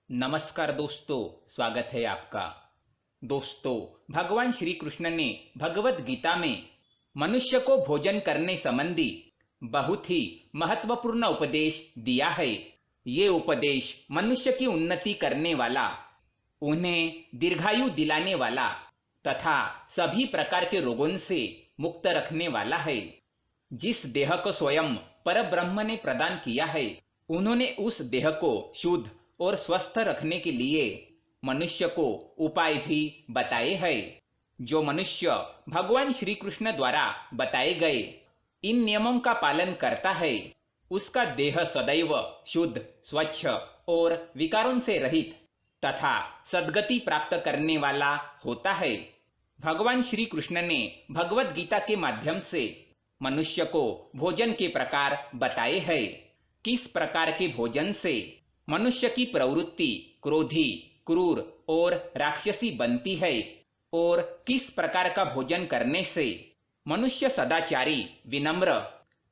नमस्कार दोस्तों, स्वागत है आपका। दोस्तों, भगवान श्री कृष्ण ने भगवत गीता में मनुष्य को भोजन करने संबंधी बहुत ही महत्वपूर्ण उपदेश दिया है। ये उपदेश मनुष्य की उन्नति करने वाला, उन्हें दीर्घायु दिलाने वाला तथा सभी प्रकार के रोगों से मुक्त रखने वाला है। जिस देह को स्वयं परब्रह्म ने प्रदान किया है, उन्होंने उस देह को शुद्ध और स्वस्थ रखने के लिए मनुष्य को उपाय भी बताए हैं। जो मनुष्य भगवान श्री कृष्ण द्वारा बताए गए इन नियमों का पालन करता है, उसका देह सदैव शुद्ध, स्वच्छ और विकारों से रहित तथा सद्गति प्राप्त करने वाला होता है। भगवान श्री कृष्ण ने भगवत गीता के माध्यम से मनुष्य को भोजन के प्रकार बताए हैं। किस प्रकार के भोजन से मनुष्य की प्रवृत्ति क्रोधी, क्रूर और राक्षसी बनती है और किस प्रकार का भोजन करने से मनुष्य सदाचारी, विनम्र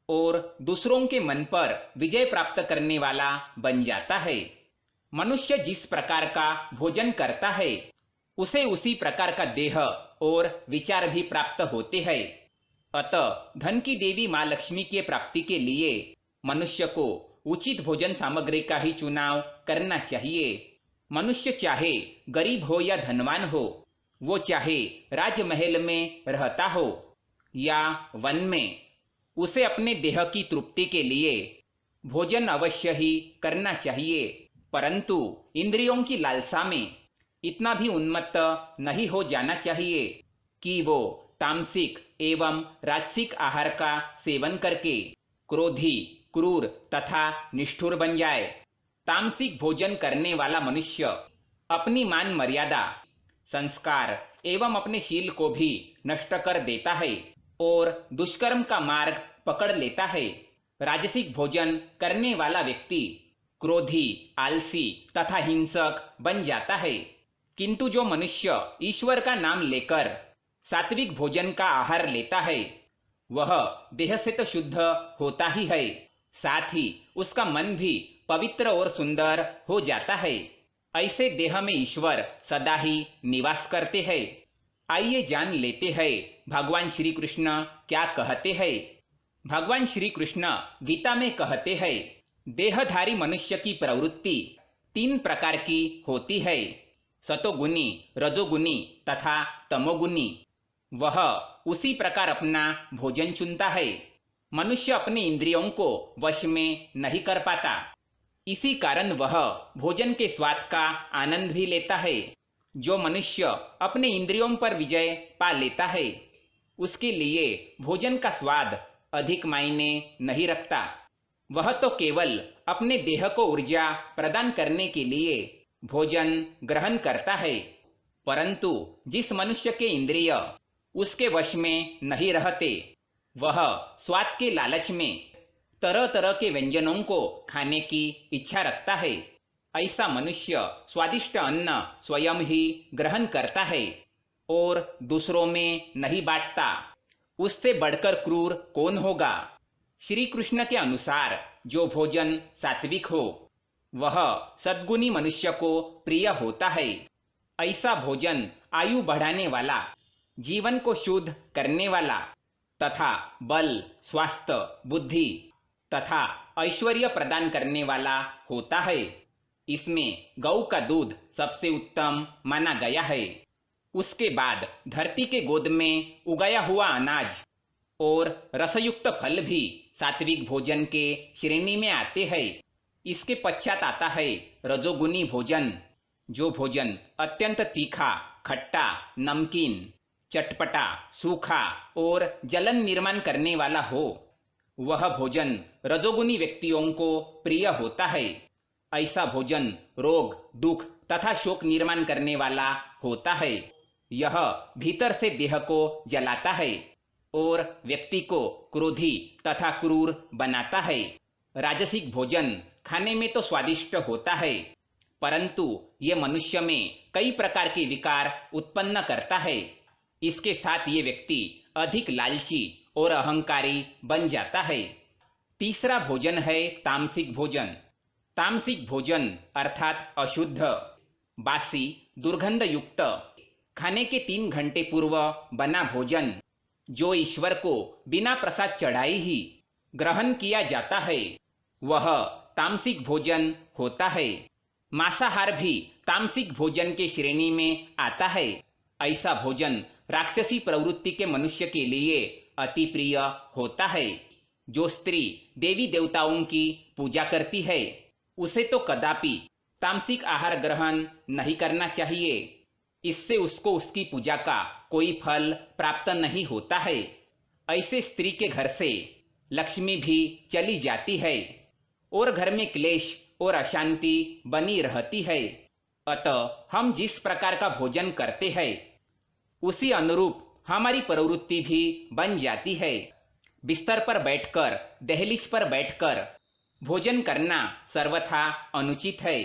और दूसरों के मन पर विजय प्राप्त करने वाला बन जाता है। मनुष्य जिस प्रकार का भोजन करता है, उसे उसी प्रकार का देह और विचार भी प्राप्त होते हैं। अतः धन की देवी माँ लक्ष्मी की प्राप्ति के लिए मनुष्य को उचित भोजन सामग्री का ही चुनाव करना चाहिए। मनुष्य चाहे गरीब हो या धनवान हो, वो चाहे राजमहल में रहता हो या वन में, उसे अपने देह की तृप्ति के लिए भोजन अवश्य ही करना चाहिए। परंतु इंद्रियों की लालसा में इतना भी उन्मत्त नहीं हो जाना चाहिए कि वो तामसिक एवं राजसिक आहार का सेवन करके क्रोधी, क्रूर तथा निष्ठुर बन जाए। तामसिक भोजन करने वाला मनुष्य अपनी मान मर्यादा, संस्कार एवं अपने शील को भी नष्ट कर देता है और दुष्कर्म का मार्ग पकड़ लेता है। राजसिक भोजन करने वाला व्यक्ति क्रोधी, आलसी तथा हिंसक बन जाता है। किंतु जो मनुष्य ईश्वर का नाम लेकर सात्विक भोजन का आहार लेता है, वह देह से तो शुद्ध होता ही है, साथ ही उसका मन भी पवित्र और सुंदर हो जाता है। ऐसे देह में ईश्वर सदा ही निवास करते हैं। आइए जान लेते हैं भगवान श्री कृष्ण क्या कहते हैं। भगवान श्री कृष्ण गीता में कहते हैं, देहधारी मनुष्य की प्रवृत्ति 3 प्रकार की होती है, सतोगुनी, रजोगुनी तथा तमोगुनी। वह उसी प्रकार अपना भोजन चुनता है। मनुष्य अपने इंद्रियों को वश में नहीं कर पाता, इसी कारण वह भोजन के स्वाद का आनंद भी लेता है। जो मनुष्य अपने इंद्रियों पर विजय पा लेता है, उसके लिए भोजन का स्वाद अधिक मायने नहीं रखता। वह तो केवल अपने देह को ऊर्जा प्रदान करने के लिए भोजन ग्रहण करता है। परंतु जिस मनुष्य के इंद्रिय उसके वश में नहीं रहते, वह स्वाद के लालच में तरह तरह के व्यंजनों को खाने की इच्छा रखता है। ऐसा मनुष्य स्वादिष्ट अन्न स्वयं ही ग्रहण करता है और दूसरों में नहीं बांटता। उससे बढ़कर क्रूर कौन होगा। श्री कृष्ण के अनुसार जो भोजन सात्विक हो, वह सद्गुणी मनुष्य को प्रिय होता है। ऐसा भोजन आयु बढ़ाने वाला, जीवन को शुद्ध करने वाला तथा बल, स्वास्थ्य, बुद्धि तथा ऐश्वर्य प्रदान करने वाला होता है। इसमें गौ का दूध सबसे उत्तम माना गया है। उसके बाद धरती के गोद में उगाया हुआ अनाज और रसयुक्त फल भी सात्विक भोजन के श्रेणी में आते हैं। इसके पश्चात आता है रजोगुनी भोजन। जो भोजन अत्यंत तीखा, खट्टा, नमकीन, चटपटा, सूखा और जलन निर्माण करने वाला हो, वह भोजन रजोगुनी व्यक्तियों को प्रिय होता है। ऐसा भोजन रोग, दुख तथा शोक निर्माण करने वाला होता है। यह भीतर से देह को जलाता है और व्यक्ति को क्रोधी तथा क्रूर बनाता है। राजसिक भोजन खाने में तो स्वादिष्ट होता है, परंतु ये मनुष्य में कई प्रकार के विकार उत्पन्न करता है। इसके साथ ये व्यक्ति अधिक लालची और अहंकारी बन जाता है। तीसरा भोजन है तामसिक भोजन। तामसिक भोजन अर्थात अशुद्ध, बासी, दुर्गंध युक्त, खाने के 3 घंटे पूर्व बना भोजन जो ईश्वर को बिना प्रसाद चढ़ाए ही ग्रहण किया जाता है, वह तामसिक भोजन होता है। मांसाहार भी तामसिक भोजन के श्रेणी में आता है। ऐसा भोजन राक्षसी प्रवृत्ति के मनुष्य के लिए अति प्रिय होता है। जो स्त्री देवी देवताओं की पूजा करती है, उसे तो कदापि तामसिक आहार ग्रहण नहीं करना चाहिए। इससे उसको उसकी पूजा का कोई फल प्राप्त नहीं होता है। ऐसे स्त्री के घर से लक्ष्मी भी चली जाती है और घर में क्लेश और अशांति बनी रहती है। अतः हम जिस प्रकार का भोजन करते हैं, उसी अनुरूप हमारी प्रवृत्ति भी बन जाती है। बिस्तर पर बैठकर, दहलीज पर बैठकर भोजन करना सर्वथा अनुचित है।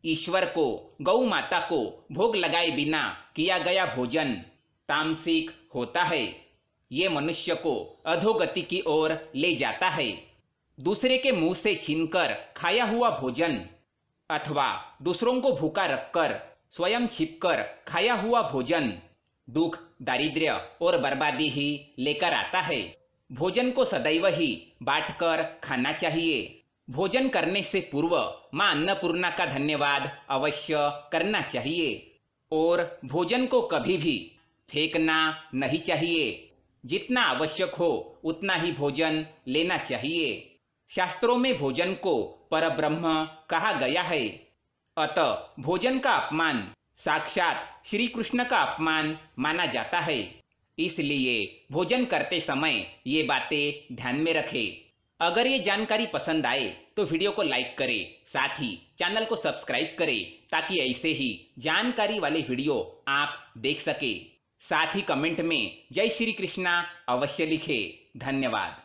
ईश्वर को, गौ माता को भोग लगाए बिना किया गया भोजन तामसिक होता है। ये मनुष्य को अधोगति की ओर ले जाता है। दूसरे के मुंह से छीनकर खाया हुआ भोजन अथवा दूसरों को भूखा रखकर स्वयं छिपकर खाया हुआ भोजन दुख, दारिद्र्य और बर्बादी ही लेकर आता है। भोजन को सदैव ही बांटकर खाना चाहिए। भोजन करने से पूर्व मां अन्नपूर्णा का धन्यवाद अवश्य करना चाहिए और भोजन को कभी भी फेंकना नहीं चाहिए। जितना आवश्यक हो उतना ही भोजन लेना चाहिए। शास्त्रों में भोजन को परब्रह्म कहा गया है। अतः भोजन का अपमान साक्षात श्री कृष्ण का अपमान माना जाता है। इसलिए भोजन करते समय ये बातें ध्यान में रखें। अगर ये जानकारी पसंद आए तो वीडियो को लाइक करें, साथ ही चैनल को सब्सक्राइब करें ताकि ऐसे ही जानकारी वाले वीडियो आप देख सके। साथ ही कमेंट में जय श्री कृष्णा अवश्य लिखें। धन्यवाद।